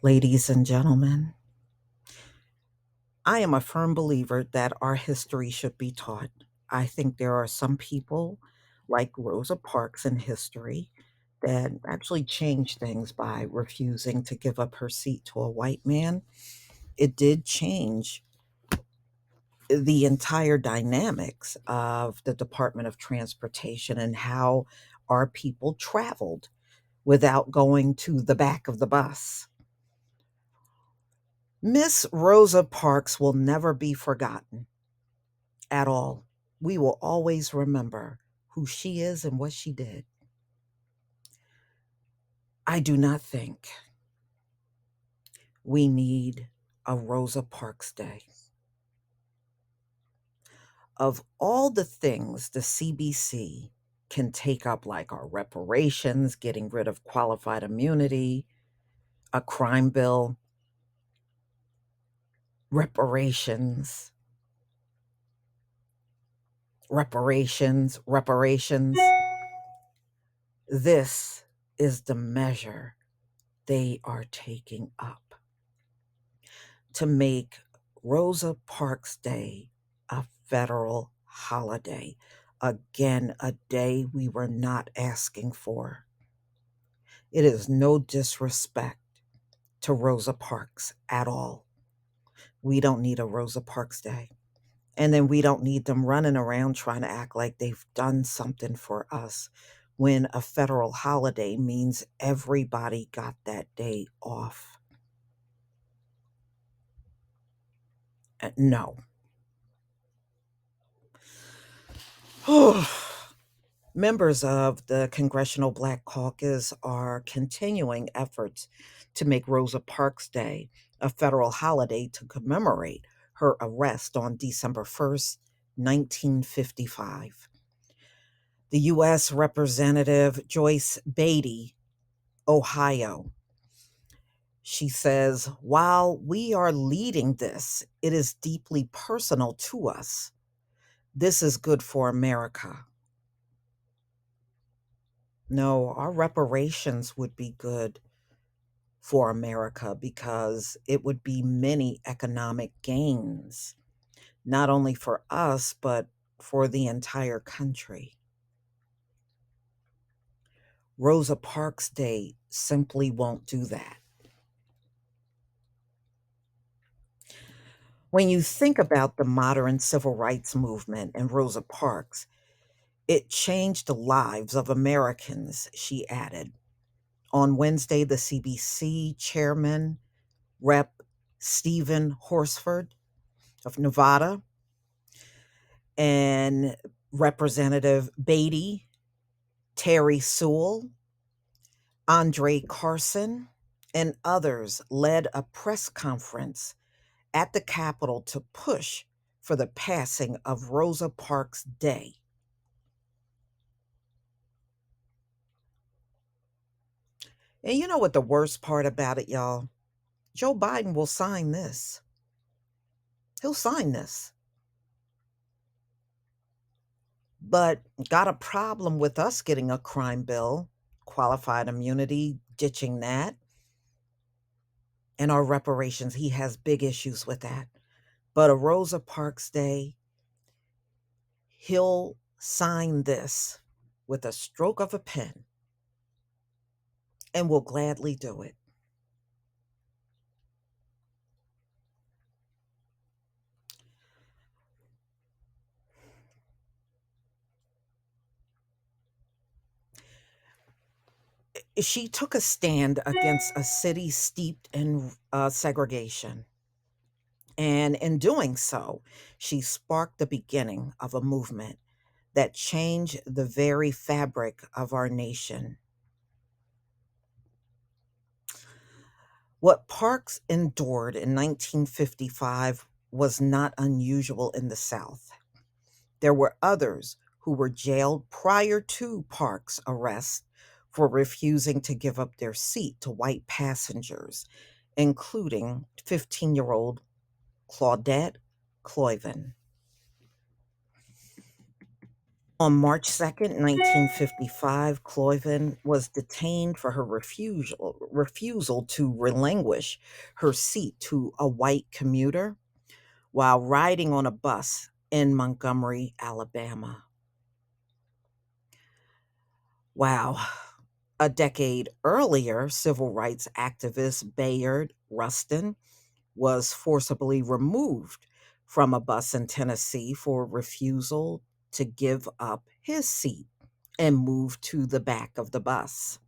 Ladies and gentlemen, I am a firm believer that our history should be taught. I think there are some people, like Rosa Parks in history, that actually changed things by refusing to give up her seat to a white man. It did change the entire dynamics of the Department of Transportation and how our people traveled without going to the back of the bus. Miss Rosa Parks will never be forgotten at all. We will always remember who she is and what she did. I do not think we need a Rosa Parks Day. Of all the things the CBC can take up, like our reparations, getting rid of qualified immunity, a crime bill, reparations, reparations, this is the measure they are taking up to make Rosa Parks Day a federal holiday. Again, a day we were not asking for. It is no disrespect to Rosa Parks at all. We don't need a Rosa Parks Day. And then we don't need them running around trying to act like they've done something for us when a federal holiday means everybody got that day off. No. Members of the Congressional Black Caucus are continuing efforts to make Rosa Parks Day a federal holiday to commemorate her arrest on December 1st, 1955. The U.S. Representative Joyce Beatty, Ohio, she says, while we are leading this, it is deeply personal to us. This is good for America. No, our reparations would be good for America because it would be many economic gains, not only for us, but for the entire country. Rosa Parks Day simply won't do that. When you think about the modern civil rights movement and Rosa Parks, it changed the lives of Americans, she added. On Wednesday, the CBC chairman, Rep. Stephen Horsford of Nevada, and Representative Beatty, Terry Sewell, Andre Carson, and others led a press conference at the Capitol to push for the passing of Rosa Parks Day. And you know what the worst part about it, y'all? Joe Biden will sign this. He'll sign this. But got a problem with us getting a crime bill, qualified immunity, ditching that, and our reparations. He has big issues with that. But a Rosa Parks Day, he'll sign this with a stroke of a pen and will gladly do it. She took a stand against a city steeped in segregation. And in doing so, she sparked the beginning of a movement that changed the very fabric of our nation. What Parks endured in 1955 was not unusual in the South. There were others who were jailed prior to Parks' arrest for refusing to give up their seat to white passengers, including 15-year-old Claudette Cloyven. On March 2nd, 1955, Cloyven was detained for her refusal to relinquish her seat to a white commuter while riding on a bus in Montgomery, Alabama. Wow. A decade earlier, civil rights activist Bayard Rustin was forcibly removed from a bus in Tennessee for refusal to give up his seat and move to the back of the bus.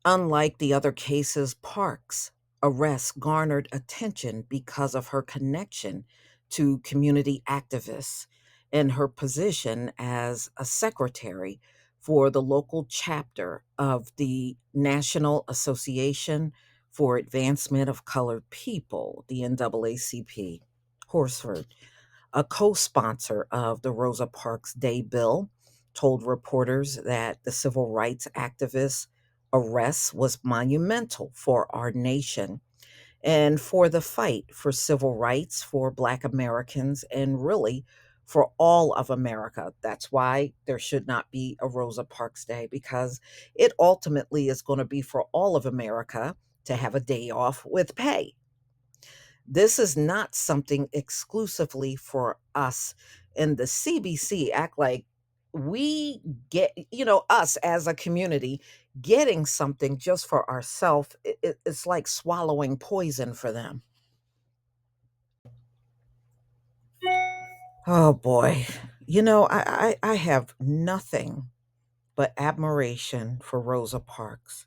Unlike the other cases, Parks' arrest garnered attention because of her connection to community activists and her position as a secretary for the local chapter of the National Association for Advancement of Colored People, the NAACP, Horsford, a co sponsor of the Rosa Parks Day bill, told reporters that the civil rights activists' arrest was monumental for our nation and for the fight for civil rights for Black Americans and really for all of America. That's why there should not be a Rosa Parks Day, because it ultimately is going to be for all of America to have a day off with pay. This is not something exclusively for us. And the CBC act like we get, us as a community getting something just for ourselves. It's like swallowing poison for them. Oh boy. I have nothing but admiration for Rosa Parks.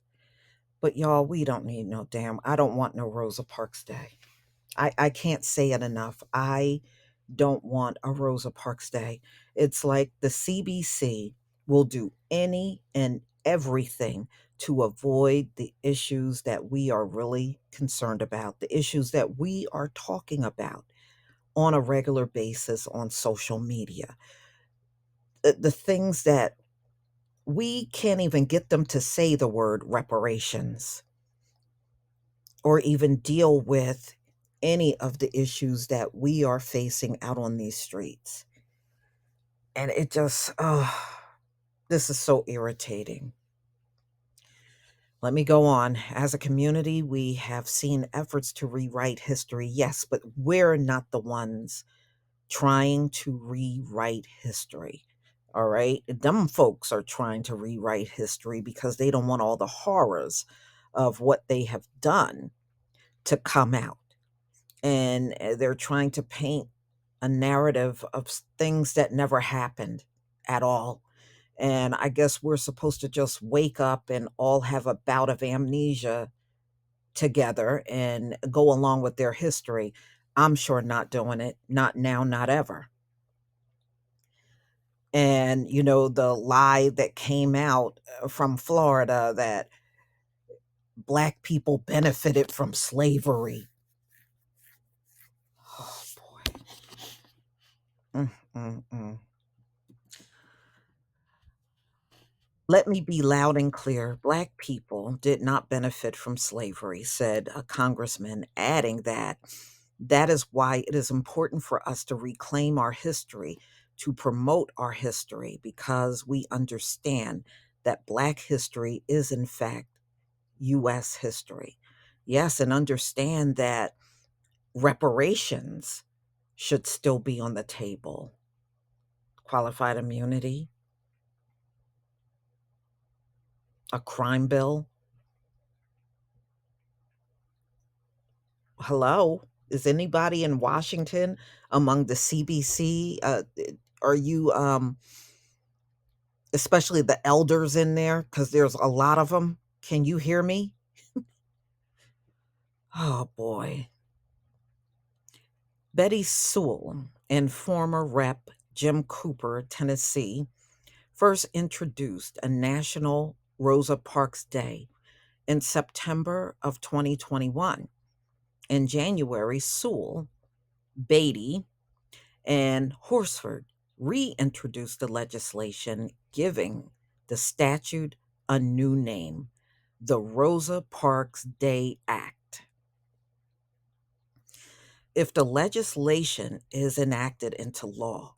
But y'all, we don't need no damn, I don't want no Rosa Parks Day. I can't say it enough. I don't want a Rosa Parks Day. It's like the CBC will do any and everything to avoid the issues that we are really concerned about, the issues that we are talking about on a regular basis on social media, the things that we can't even get them to say the word reparations or even deal with any of the issues that we are facing out on these streets. And it just, oh, this is so irritating. Let me go on. As a community, we have seen efforts to rewrite history, yes, but we're not the ones trying to rewrite history. All right. Them folks are trying to rewrite history because they don't want all the horrors of what they have done to come out. And they're trying to paint a narrative of things that never happened at all. And I guess we're supposed to just wake up and all have a bout of amnesia together and go along with their history. I'm sure not doing it. Not now, not ever. And, the lie that came out from Florida that Black people benefited from slavery. Oh, boy. Mm, mm, mm. Let me be loud and clear. Black people did not benefit from slavery, said a congressman, adding that that is why it is important for us to reclaim our history, to promote our history, because we understand that Black history is, in fact, U.S. history. Yes, and understand that reparations should still be on the table. Qualified immunity, a crime bill. Hello? Is anybody in Washington among the CBC? Are you, especially the elders in there? Because there's a lot of them. Can you hear me? Oh boy. Betty Sewell and former Rep. Jim Cooper, Tennessee, first introduced a national Rosa Parks Day in September of 2021. In January, Sewell, Beatty, and Horsford reintroduced the legislation giving the statute a new name, the Rosa Parks Day Act. If the legislation is enacted into law,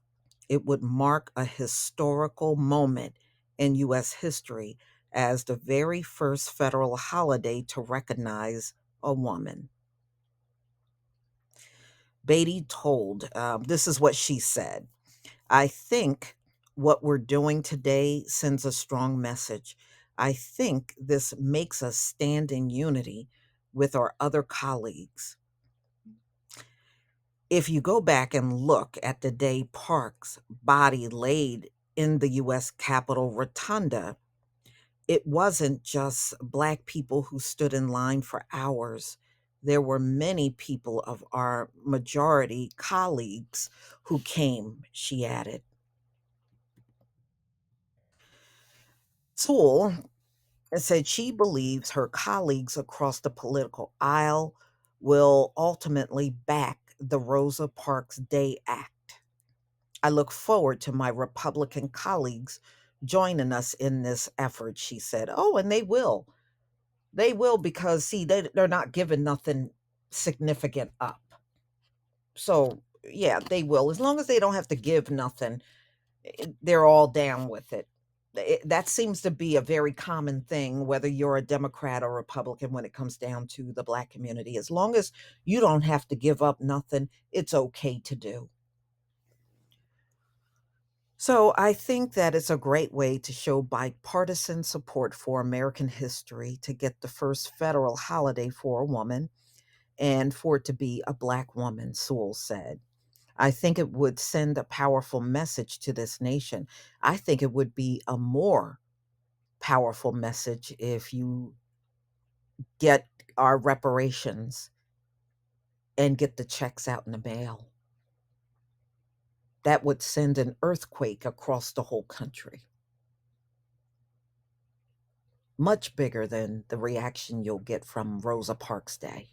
It would mark a historical moment in U.S. history as the very first federal holiday to recognize a woman. Beatty told, this is what she said: I think what we're doing today sends a strong message. I think this makes us stand in unity with our other colleagues. If you go back and look at the day Parks' body laid in the U.S. Capitol Rotunda, it wasn't just Black people who stood in line for hours. There were many people of our majority colleagues who came, she added. Sewell said she believes her colleagues across the political aisle will ultimately back the Rosa Parks Day Act. I look forward to my Republican colleagues joining us in this effort, she said. Oh, and they will. They will, because, see, they're not giving nothing significant up. So, yeah, they will. As long as they don't have to give nothing, they're all down with it. That seems to be a very common thing, whether you're a Democrat or Republican, when it comes down to the Black community. As long as you don't have to give up nothing, it's okay to do. So I think that it's a great way to show bipartisan support for American history, to get the first federal holiday for a woman and for it to be a Black woman, Sewell said. I think it would send a powerful message to this nation. I think it would be a more powerful message if you get our reparations and get the checks out in the mail. That would send an earthquake across the whole country, much bigger than the reaction you'll get from Rosa Parks Day.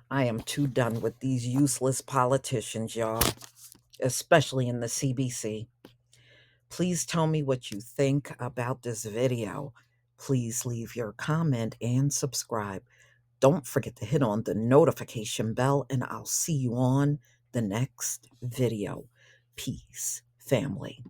I am too done with these useless politicians, y'all, especially in the CBC. Please tell me what you think about this video. Please leave your comment and subscribe. Don't forget to hit on the notification bell, and I'll see you on the next video. Peace, family.